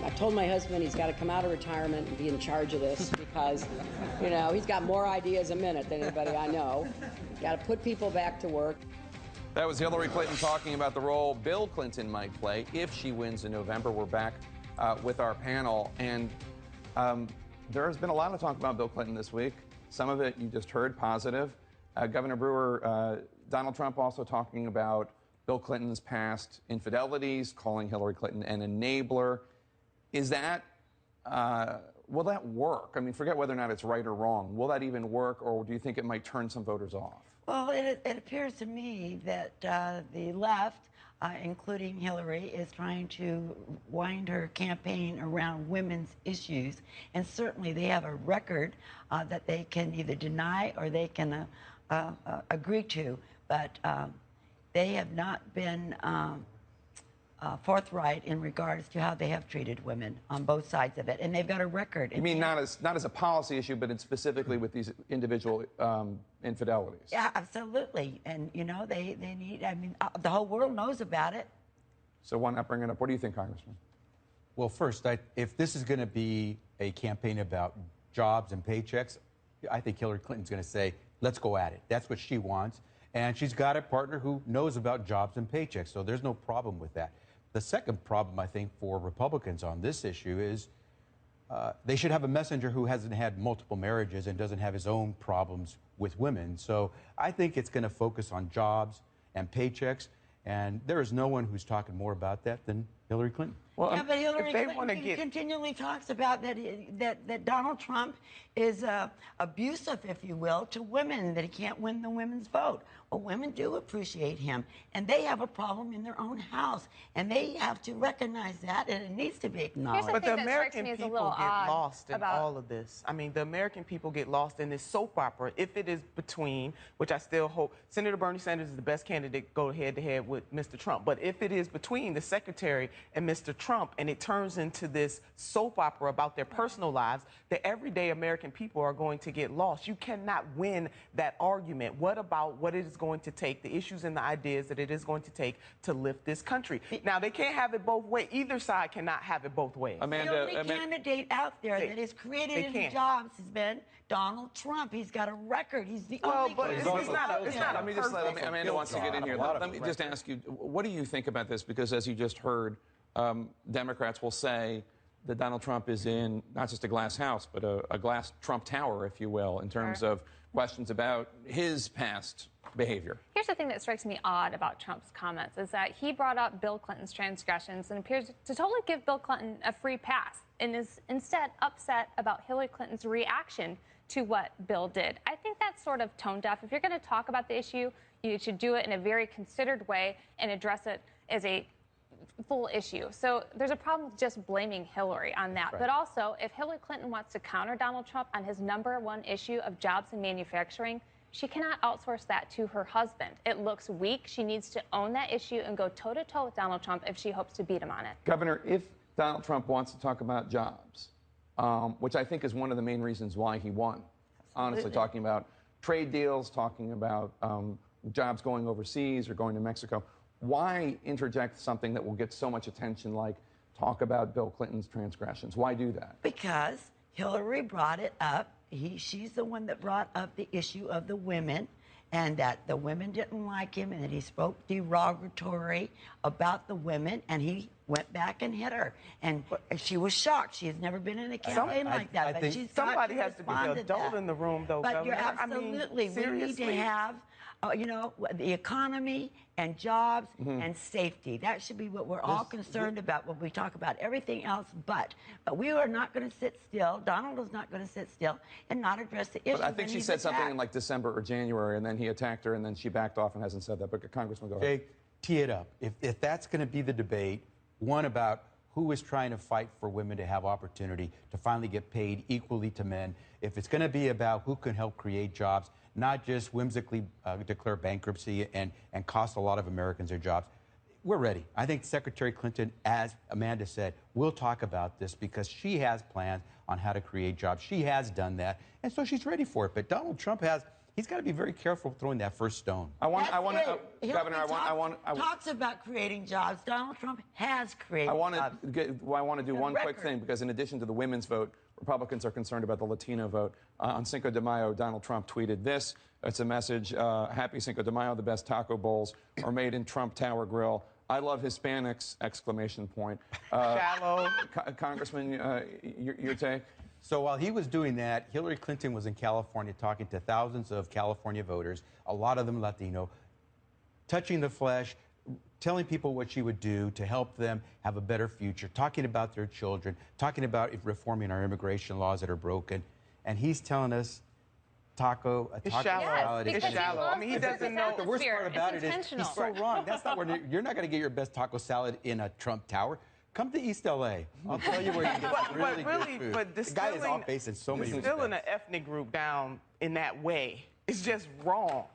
I told my husband he's got to come out of retirement and be in charge of this because, you know, he's got more ideas a minute than anybody I know. Got to put people back to work. That was Hillary Clinton talking about the role Bill Clinton might play if she wins in November. We're back with our panel, and there has been a lot of talk about Bill Clinton this week. Some of it you just heard, positive. Governor Brewer, Donald Trump also talking about Bill Clinton's past infidelities, calling Hillary Clinton an enabler. Is that, will that work? I mean, forget whether or not it's right or wrong. Will that even work, or do you think it might turn some voters off? Well, it appears to me that the left, including Hillary, is trying to wind her campaign around women's issues. And certainly they have a record that they can either deny or they can agree to. But they have not been forthright in regards to how they have treated women on both sides of it, and they've got a record. You mean not as a policy issue, but it's specifically with these individual infidelities? Yeah, absolutely. And you know, they need. I mean, the whole world knows about it. So why not bring it up? What do you think, Congressman? Well, first, if this is going to be a campaign about jobs and paychecks, I think Hillary Clinton's going to say, "Let's go at it." That's what she wants, and she's got a partner who knows about jobs and paychecks, so there's no problem with that. The second problem, I think, for Republicans on this issue is they should have a messenger who hasn't had multiple marriages and doesn't have his own problems with women. So I think it's going to focus on jobs and paychecks, and there is no one who's talking more about that than Hillary Clinton. Well, yeah, but Hillary Clinton continually talks about that Donald Trump is abusive, if you will, to women, that he can't win the women's vote. Well, women do appreciate him, and they have a problem in their own house, and they have to recognize that, and it needs to be acknowledged. But the American people get lost in all of this. I mean, the American people get lost in this soap opera. If it is between, which I still hope, Senator Bernie Sanders is the best candidate, go head-to-head with Mr. Trump. But if it is between the secretary and Mr. Trump, and it turns into this soap opera about their personal lives, the everyday American people are going to get lost. You cannot win that argument. What about what it is going to take, the issues and the ideas that it is going to take to lift this country? Now, they can't have it both ways. Either side cannot have it both ways. The only candidate out there that has created any jobs has been Donald Trump. He's got a record. He's the only candidate. Let me just let Amanda wants to get in here. Let me just ask you, what do you think about this? Because as you just heard, Democrats will say that Donald Trump is in not just a glass house, but a glass Trump tower, if you will, in terms of questions about his past behavior. Here's the thing that strikes me odd about Trump's comments is that he brought up Bill Clinton's transgressions and appears to totally give Bill Clinton a free pass and is instead upset about Hillary Clinton's reaction to what Bill did. I think that's sort of tone deaf. If you're going to talk about the issue, you should do it in a very considered way and address it as a full issue. So there's a problem with just blaming Hillary on that. Right. But also, if Hillary Clinton wants to counter Donald Trump on his #1 issue of jobs and manufacturing, she cannot outsource that to her husband. It looks weak. She needs to own that issue and go toe-to-toe with Donald Trump if she hopes to beat him on it. Governor, if Donald Trump wants to talk about jobs, which I think is one of the main reasons why he won, honestly, talking about trade deals, talking about jobs going overseas or going to Mexico, why interject something that will get so much attention like talk about Bill Clinton's transgressions? Why do that? Because Hillary brought it up. She's the one that brought up the issue of the women, and that the women didn't like him, and that he spoke derogatory about the women, and he went back and hit her. And she was shocked. She has never been in a campaign like that. But she's somebody has to be the adult in the room, though, but Governor. You're absolutely. I mean, we need to have, you know, the economy and jobs and safety. That should be what we're all concerned about when we talk about everything else. But we are not going to sit still. Donald is not going to sit still and not address the issue. But I think she said something in like December or January, and then he attacked her, and then she backed off and hasn't said that. But Congressman, go ahead. Tee it up. If that's going to be the debate, one about who is trying to fight for women to have opportunity to finally get paid equally to men, if it's going to be about who can help create jobs, not just whimsically declare bankruptcy and cost a lot of Americans their jobs, we're ready. I think Secretary Clinton, as Amanda said, will talk about this because she has plans on how to create jobs. She has done that, and so she's ready for it. But Donald Trump he's got to be very careful throwing that first stone. Governor, Hillary talks about creating jobs. Donald Trump has created jobs. I want to do one quick thing, because in addition to the women's vote, Republicans are concerned about the Latino vote. On Cinco de Mayo, Donald Trump tweeted this. It's a message, happy Cinco de Mayo, the best taco bowls are made in Trump Tower Grill. I love Hispanics, exclamation point. Shallow. Congressman, your take? So while he was doing that, Hillary Clinton was in California talking to thousands of California voters, a lot of them Latino, touching the flesh, telling people what she would do to help them have a better future, talking about their children, talking about reforming our immigration laws that are broken. And he's telling us taco shallow. salad. It's shallow. I mean, he doesn't know. The worst part about it is he's so wrong. That's not where you're not going to get your best taco salad in a Trump Tower. Come to East LA. I'll tell you where you get really good food. But the guy is off base in so many respects. Distilling an ethnic group down in that way is just wrong.